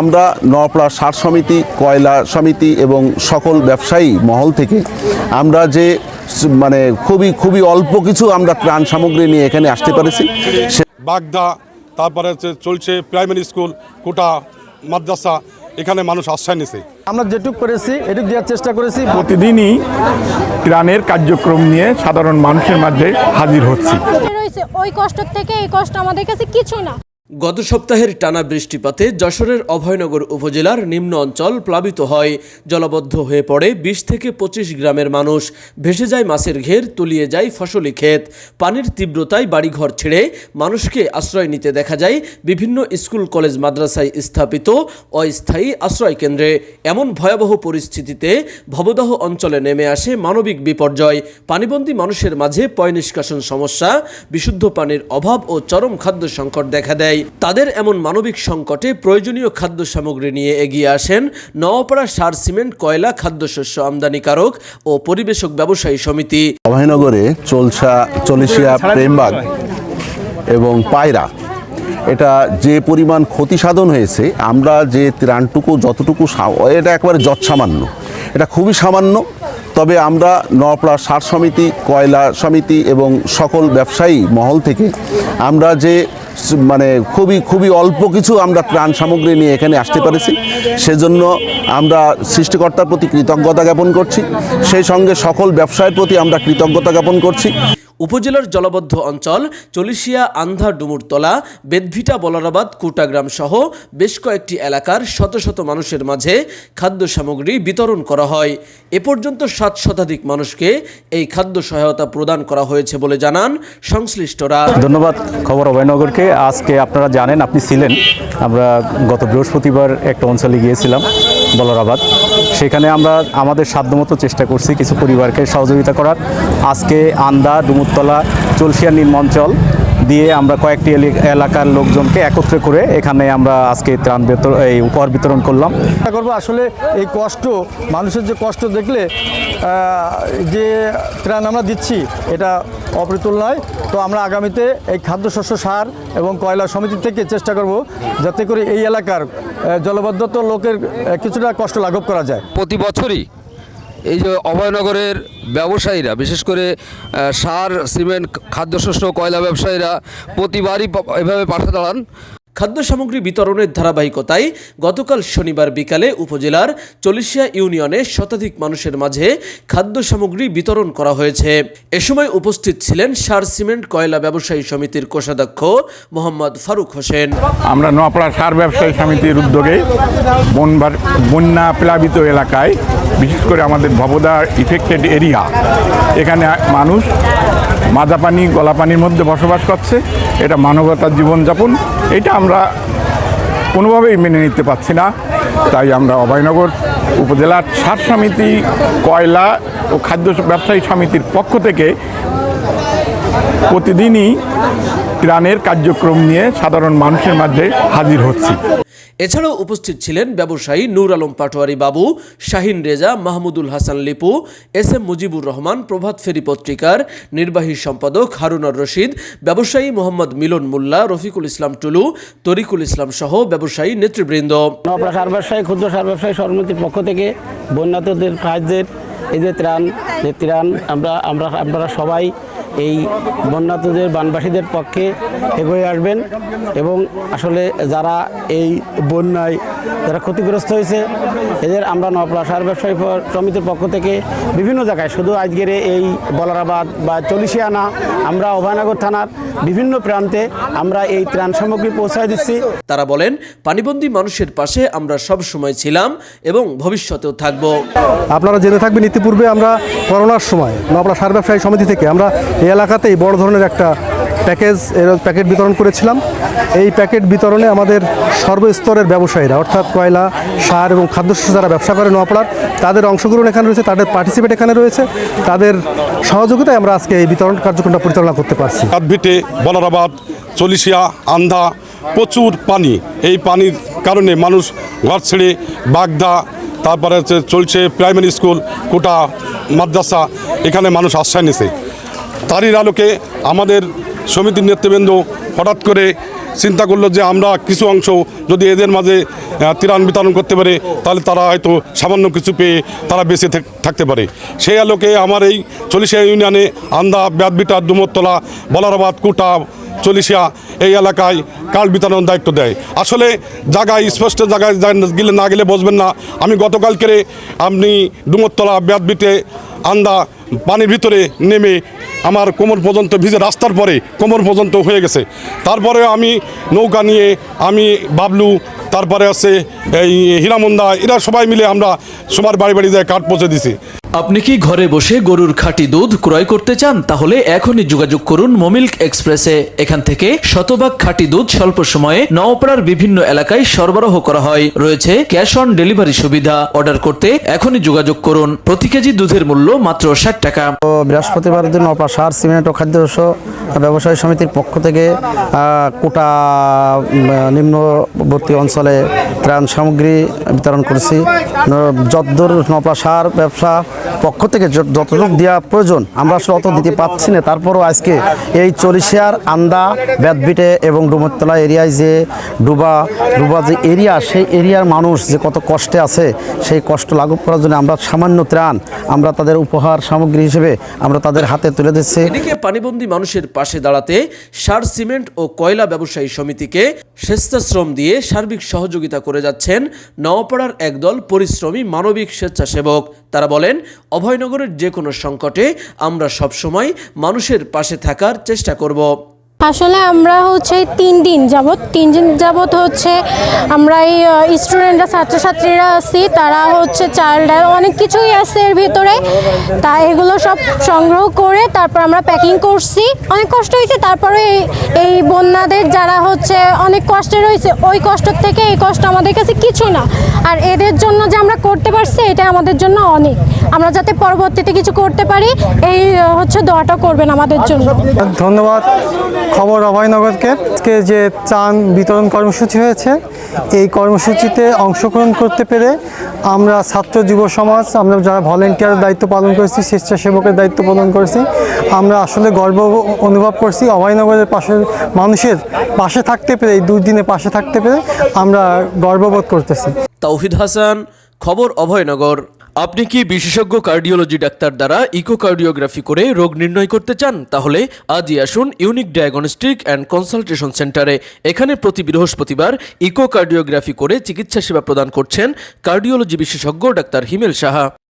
আমরা নওয়াপাড়া সার সমিতি, কয়লা সমিতি এবং সকল ব্যবসায়ী মহল থেকে আমরা যে খুবই অল্প কিছু আমরা ত্রাণ সামগ্রী নিয়ে এখানে আসতে পেরেছি। বাগদা, তারপরে চলছে প্রাইমারি স্কুল, কোটা মাদ্রাসা, এখানে মানুষ আশ্রয় নিয়েছে। আমরা যেটুক করেছি এটুক দেওয়ার চেষ্টা করেছি। প্রতিদিনই ত্রাণের কার্যক্রম নিয়ে সাধারণ মানুষের মাঝে হাজির হচ্ছি। ওই কষ্ট থেকে এই কষ্ট আমাদের কাছে কিছু না। গত সপ্তাহের টানা বৃষ্টিপাতে যশোরের অভয়নগর উপজেলার নিম্ন অঞ্চল প্লাবিত হয়, জলবদ্ধ হয়ে পড়ে ২০ থেকে ২৫ গ্রামের মানুষ, ভেসে যায় মাছের ঘের, তলিয়ে যায় ফসলি ক্ষেত। পানির তীব্রতায় বাড়িঘর ছেড়ে মানুষকে আশ্রয় নিতে দেখা যায় বিভিন্ন স্কুল, কলেজ, মাদ্রাসায় স্থাপিত অস্থায়ী আশ্রয় কেন্দ্রে। এমন ভয়াবহ পরিস্থিতিতে ভবদহ অঞ্চলে নেমে আসে মানবিক বিপর্যয়। পানিবন্দী মানুষের মাঝে পয় নিষ্কাশন সমস্যা, বিশুদ্ধ পানির অভাব ও চরম খাদ্য সংকট দেখা দেয়। তাদের এমন মানবিক সংকটে প্রয়োজনীয় খাদ্য সামগ্রী নিয়ে এগিয়ে আসেন নওয়াপাড়া সার, সিমেন্ট, কয়লা, খাদ্যশস্য আমদানিকারক ও পরিবেশক ব্যবসায়ী সমিতি। অভয়নগরে চলিশিয়া, প্রেমবাগ এবং পায়রা, এটা যে পরিমাণ ক্ষতি সাধন হয়েছে, আমরা যে ত্রাণটুকু যতটুকু, এটা একবারে যৎসামান্য, এটা খুবই সামান্য। তবে আমরা নওয়াপাড়া সার সমিতি, কয়লা সমিতি এবং সকল ব্যবসায়ী মহল থেকে আমরা যে খুবই অল্প কিছু আমরা ত্রাণ সামগ্রী নিয়ে এখানে আসতে পেরেছি, সেজন্য আমরা সৃষ্টিকর্তার প্রতি কৃতজ্ঞতা জ্ঞাপন করছি। সেই সঙ্গে সকল ব্যবসায়ের প্রতি আমরা কৃতজ্ঞতা জ্ঞাপন করছি। উপজেলার জলবদ্ধ অঞ্চল চলিশিয়া, আন্ধা, ডুমুরতলা, বেদভিটা, বলারাবাদ, কুটাগ্রাম সহ বেশ কয়েকটি এলাকার শত শত মানুষের মাঝে খাদ্য সামগ্রী বিতরণ করা হয়। এ পর্যন্ত ৭ শতাধিক মানুষকে এই খাদ্য সহায়তা প্রদান করা হয়েছে বলে জানান সংশ্লিষ্টরা। ধন্যবাদ খবর অভয়নগরকে। আজকে আপনারা জানেন, আপনি ছিলেন, আমরা গত বৃহস্পতিবার একটা অঞ্চলে গিয়েছিলাম বলারাবাদ। সেখানে আমরা আমাদের সাধ্যমতো চেষ্টা করছি কিছু পরিবারকে সহযোগিতা করার। আজকে আন্দা, ডুমুরতলা, চলশিয়া নিম্নাঞ্চল দিয়ে আমরা কয়েকটি এলাকার লোকজনকে একত্রে করে এখানে আমরা আজকে ত্রাণ উপহার বিতরণ করলাম। আসলে এই কষ্ট, মানুষের যে কষ্ট দেখলে যে ত্রাণ আমরা দিচ্ছি এটা অপ্রতুল নয়। তো আমরা আগামীতে এই খাদ্যশস্য, সার এবং কয়লা সমিতি থেকে চেষ্টা করব যাতে করে এই এলাকার জলবদ্ধত লোকের কিছুটা কষ্ট লাঘব করা যায়। প্রতি বছরই এই যে অভয়নগরের ব্যবসায়ীরা, বিশেষ করে সার, সিমেন্ট, খাদ্যশস্য, কয়লা ব্যবসায়ীরা প্রতিবারই এভাবে পাশে দাঁড়ান। খাদ্য সামগ্রী বিতরণের ধারাবাহিকতায় গতকাল শনিবার বিকালে উপজেলার চলিশিয়া ইউনিয়নে শতাধিক মানুষের মাঝে খাদ্য সামগ্রী বিতরণ করা হয়েছে। এ সময় উপস্থিত ছিলেন সার, সিমেন্ট, কয়লা ব্যবসায়ী সমিতির কোষাধ্যক্ষ মোহাম্মদ ফারুক হোসেন। আমরা নওয়াপাড়া সার ব্যবসায়ী সমিতির উদ্যোগে বন্যা প্লাবিত এলাকায়, বিশেষ করে আমাদের ভবদা ইফেক্টেড এরিয়া, এখানে মানুষ মাজা পানি, গলা পানির মধ্যে বসবাস করছে। এটা মানবতার জীবনযাপন, এটা আমরা কোনোভাবেই মেনে নিতে পারছি না। তাই আমরা অভয়নগর উপজেলার সার সমিতি, কয়লা ও খাদ্য ব্যবসায়ী সমিতির পক্ষ থেকে প্রতিদিনই ত্রাণের কার্যক্রম নিয়ে সাধারণ মানুষের মাঝে হাজির হচ্ছি। এছাড়াও উপস্থিত ছিলেন ব্যবসায়ী নূর আলম পাটোয়ারি বাবু, শাহিন রেজা, মাহমুদুল হাসান লিপু, এস.এম. মুজিবুর রহমান, প্রভাত ফেরি পত্রিকার নির্বাহী সম্পাদক হারুনার রশিদ, ব্যবসায়ী মোহাম্মদ মিলন মোল্লা, রফিকুল ইসলাম টুলু, তরিকুল ইসলাম সহ ব্যবসায়ী নেতৃবৃন্দ। নওয়াপাড়া সার ব্যবসায়ী, ক্ষুদ্র সার ব্যবসায়ী সমিতির পক্ষ থেকে বন্যাতদের সাহায্যের এই যে ত্রাণ আপনারা সবাই এই বন্যাতদের, বানবাসীদের পক্ষে এগিয়ে আসবেন এবং আসলে যারা এই বন্যায় যারা ক্ষতিগ্রস্ত হয়েছে এদের আমরা নওয়াপাড়া সার ব্যবসায়ী সমিতির পক্ষ থেকে বিভিন্ন জায়গায়, শুধু আজকের এই বলারাবাদ বা চলিশিয়া না, আমরা অভয়নগর থানার বিভিন্ন প্রান্তে আমরা এই ত্রাণ সামগ্রী পৌঁছায় দিচ্ছি। তারা বলেন, পানিবন্দী মানুষের পাশে আমরা সব সময় ছিলাম এবং ভবিষ্যতেও থাকব। আপনারা জেনে থাকবেন, ইতিপূর্বে আমরা করোনার সময় নওয়াপাড়া সার ব্যবসায়ী সমিতি থেকে আমরা এই এলাকাতেই বড় ধরনের একটা প্যাকেট বিতরণ করেছিলাম। এই প্যাকেট বিতরণে আমাদের সর্বস্তরের ব্যবসায়ীরা, অর্থাৎ কয়লা, সার এবং খাদ্যশস্য যারা ব্যবসা করে নওয়াপাড়ার, তাদের অংশগ্রহণ এখানে রয়েছে, তাদের পার্টিসিপেট এখানে রয়েছে, তাদের সহযোগিতায় আমরা আজকে এই বিতরণ কার্যক্রমটা পরিচালনা করতে পারছি। বেদভিটা, বলারাবাদ, চলিশিয়া, আন্ধা প্রচুর পানি। এই পানির কারণে মানুষ ঘর ছেড়ে বাগদা, তারপরে চলছে প্রাইমারি স্কুল, কোটা মাদ্রাসা, এখানে মানুষ আশ্রয় নিয়েছে। তারই আলোকে আমাদের সমিতির নেতৃবৃন্দ হঠাৎ করে চিন্তা করলো যে আমরা কিছু অংশ যদি এদের মাঝে ত্রাণ বিতরণ করতে পারে তাহলে তারা হয়তো সামান্য কিছু পেয়ে তারা বেঁচে থাকতে পারে। সেই আলোকে আমার এই চল্লিশিয়া ইউনিয়নে আন্দা, ব্যাদবিটা, ডুমরতলা, বলারাবাদ, কুটা, চল্লিশিয়া এই এলাকায় কার্ড বিতরণ দায়িত্ব দেয়। আসলে জায়গায় স্পষ্ট জায়গায় গেলে না গেলে বসবেন না। আমি গতকালকে আপনি ডুমরতলা, ব্যাদবিটে, আন্দা পানির ভিতরে নেমে আমার কোমর পর্যন্ত ভিজে, রাস্তার পরে কোমর পর্যন্ত হয়ে গেছে। তারপরে আমি নৌকা নিয়ে আমি বাবলু, তারপরে আছে এই হীরামন্দা, এরা সবাই মিলে আমরা সবার বাড়ি বাড়ি যায় কার্ড পৌঁছে দিছি। আপনি কি ঘরে বসে গরুর খাঁটি দুধ ক্রয় করতে চান? তাহলে এখনই যোগাযোগ করুন মোমিল্ক এক্সপ্রেসে। এখান থেকে শতভাগ খাঁটি দুধ স্বল্প সময়ে নওপাড়ার বিভিন্ন এলাকায় সরবরাহ করা হয়। রয়েছে ক্যাশ অন ডেলিভারি সুবিধা। অর্ডার করতে এখনই যোগাযোগ করুন। প্রতি কেজি দুধের মূল্য মাত্র 60 টাকা। বৃহস্পতিবার দিন নওপাড়া সার, সিমেন্ট ও খাদ্যশস্য ব্যবসায়ী সমিতির পক্ষ থেকে কোটা নিম্নবর্তী অঞ্চলে ত্রাণ সামগ্রী বিতরণ করেছি। যতদূর নওপাড়া সার ব্যবসা পক্ষ থেকে যতটুকু দেওয়া প্রয়োজন আমরা আসলে অত দিতে পারছি না। তারপরও আজকে এই চল্লিশিয়ার আন্দা, ব্যাদবিটে এবং ডুমরতলা এরিয়ায় যে ডুবা যে এরিয়া, সেই এরিয়ার মানুষ যে কত কষ্টে আছে, সেই কষ্ট লাঘব করার জন্য আমরা সামান্য ত্রাণ আমরা তাদের উপহার সামগ্রী হিসেবে আমরা তাদের হাতে তুলে দিচ্ছি। এদিকে পানিবন্দী মানুষের পাশে দাঁড়াতে সার, সিমেন্ট ও কয়লা ব্যবসায়ী সমিতিকে স্বেচ্ছাশ্রম দিয়ে সার্বিক সহযোগিতা করে যাচ্ছেন নওপাড়ার একদল পরিশ্রমী মানবিক স্বেচ্ছাসেবক। তারা বলেন, অভয়নগরের যে কোনো সংকটে আমরা সবসময় মানুষের পাশে থাকার চেষ্টা করব। আসলে আমরা হচ্ছে 3 দিন যাবত হচ্ছে আমরা এই স্টুডেন্টরা, ছাত্রছাত্রীরা আছি, তারা হচ্ছে চাল ডাল অনেক কিছুই আছে এর ভিতরে। তা এগুলো সব সংগ্রহ করে তারপর আমরা প্যাকিং করছি। অনেক কষ্ট হয়েছে, তারপরে এই বন্যাদের যারা হচ্ছে অনেক কষ্টে রয়েছে, ওই কষ্ট থেকে এই কষ্ট আমাদের কাছে কিছু না। আর এদের জন্য যে আমরা করতে পারছি, এটা আমাদের জন্য অনেক। আমরা যাতে পরবর্তীতে কিছু করতে পারি, এই হচ্ছে দোয়াটা করবেন আমাদের জন্য। ধন্যবাদ খবর অভয়নগরকে। আজকে যে ত্রাণ বিতরণ কর্মসূচি হয়েছে, এই কর্মসূচিতে অংশগ্রহণ করতে পেরে আমরা ছাত্র যুব সমাজ, আমরা যারা ভলেন্টিয়ারের দায়িত্ব পালন করেছি, স্বেচ্ছাসেবকের দায়িত্ব পালন করেছি, আমরা আসলে গর্ব অনুভব করছি। অভয়নগরের মানুষের পাশে থাকতে পেরে, এই দুর্দিনে পাশে থাকতে পেরে আমরা গর্ববোধ করতেছি। তাওহিদ হাসান, খবর অভয়নগর। আপনি কি বিশেষজ্ঞ কার্ডিওলজি ডাক্তার দ্বারা ইকোকার্ডিওগ্রাফি করে রোগ নির্ণয় করতে চান? তাহলে আজই আসুন ইউনিক ডায়াগনস্টিক অ্যান্ড কনসালটেশন সেন্টারে। এখানে প্রতি বৃহস্পতিবার ইকোকার্ডিওগ্রাফি করে চিকিৎসা সেবা প্রদান করছেন কার্ডিওলজি বিশেষজ্ঞ ডাক্তার হিমেল সাহা।